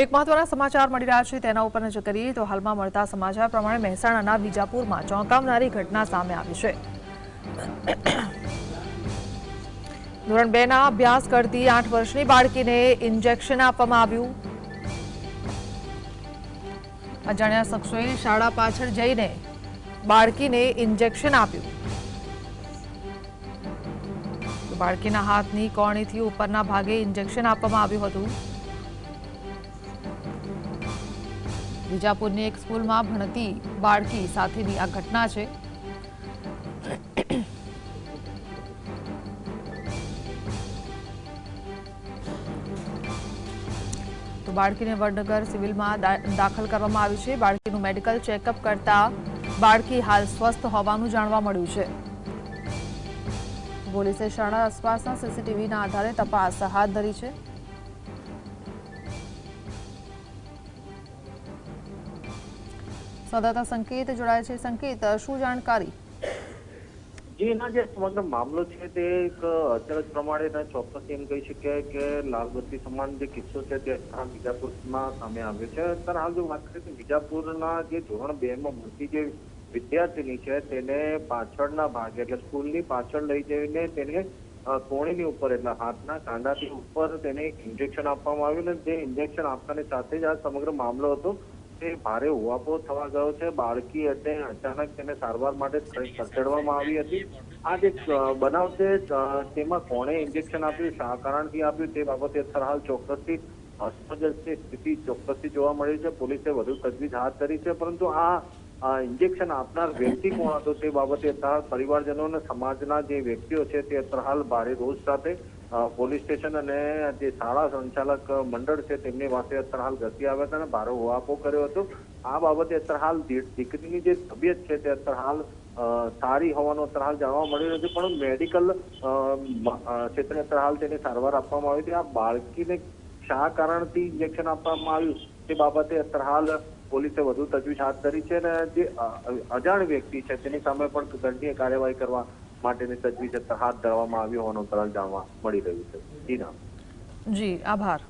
એક મહત્વના સમાચાર મળી રહ્યા છે તેના ઉપર નજર કરીએ તો હાલમાં મળતા સમાચાર પ્રમાણે મહેસાણાના વિજાપુરમાં ચોંકાવનારી ઘટના સામે આવી છે। ધોરણ 2 ના અભ્યાસ કરતી 8 વર્ષની બાળકીને ઇન્જેક્શન આપવામાં આવ્યું। અજાણ્યા શખ્સોએ શાળા પાછળ જઈને બાળકીને ઇન્જેક્શન આપ્યું। બાળકીના હાથની કોણીથી ઉપરના ભાગે ઇન્જેક્શન આપવામાં આવ્યું હતું। વિજાપુરની એક સ્કૂલમાં ભણતી બાળકી સાથેની આ ઘટના છે। તો બાળકીને વડનગર સિવિલમાં દાખલ કરવામાં આવી છે। બાળકીનું મેડિકલ ચેકઅપ કરતા બાળકી હાલ સ્વસ્થ હોવાનું જાણવા મળ્યું છે। પોલીસે શાળા આસપાસના સીસીટીવીના આધારે તપાસ હાથ ધરી છે। સંવાદદાતા સંકેત જોડાય છે। સંકેત, શું જાણકારી? જે એના જે સમગ્ર મામલો છે તે એક અચરજ પ્રમાણે ચોક્કસ એમ કહી શકાય કે લાલબત્તી સમાન જે કિસ્સો છે તે વિજાપુરમાં સામે આવ્યો છે। અત્યારે હાલ જો વાત કરીએ તો વિજાપુરના જે ધોરણ 2 માં ભણતી જે વિદ્યાર્થીની છે તેને પાછળના ભાગે એટલે સ્કૂલની પાછળ લઈ જઈને તેને કોણીની ઉપર એટલે હાથના કાંડાથી ઉપર તેને એક ઇન્જેક્શન આપવામાં આવ્યું ને જે ઇન્જેક્શન આપતાની સાથે જ આ સમગ્ર મામલો હતો તે ભારે ઉહાપો થવા ગયો છે। બાળકી એટલે અચાનક તેને સારવાર માટે ખસેડવામાં આવી હતી। આ જે બનાવ છે તેમાં કોણે ઇન્જેક્શન આપ્યું, શા કારણથી આપ્યું તે બાબતે અત્યારે હાલ ચોક્કસથી અસ્પષ્ટ સ્થિતિ ચોક્કસથી જોવા મળી છે। પોલીસે વધુ તજવીજ હાથ ધરી છે, પરંતુ આ ઇન્જેક્શન આપનાર વ્યક્તિ કોણ હતો તે બાબતે અત્યારે પરિવારજનો અને સમાજના જે વ્યક્તિઓ છે તે અત્યારે હાલ ભારે રોષ સાથે પોલીસ સ્ટેશન અને જે શાળા સંચાલક મંડળ છે તેમની પાસે અત્યારે હાલ ઘસી આવ્યા હતા અને ભારે ઉહાપો કર્યો હતો। આ બાબતે અત્યારે હાલ દીકરીની જે તબિયત છે તે અત્યારે હાલ સારી હોવાનું અત્યારે હાલ જાણવા મળી રહ્યું છે, પણ મેડિકલ ક્ષેત્રે અત્યારે હાલ તેને સારવાર આપવામાં આવી હતી। આ બાળકીને શા કારણથી ઇન્જેક્શન આપવામાં આવ્યું તે બાબતે અત્યારે હાલ પોલીસે વધુ તજવીજ હાથ ધરી છે અને જે અજાણ વ્યક્તિ છે તેની સામે પણ દંડનીય કાર્યવાહી કરવા માટેની તજવીજ હાથ ધરવામાં આવી હોવાનું અત્યારે જાણવા મળી રહ્યું છે। જી ના જી, આભાર।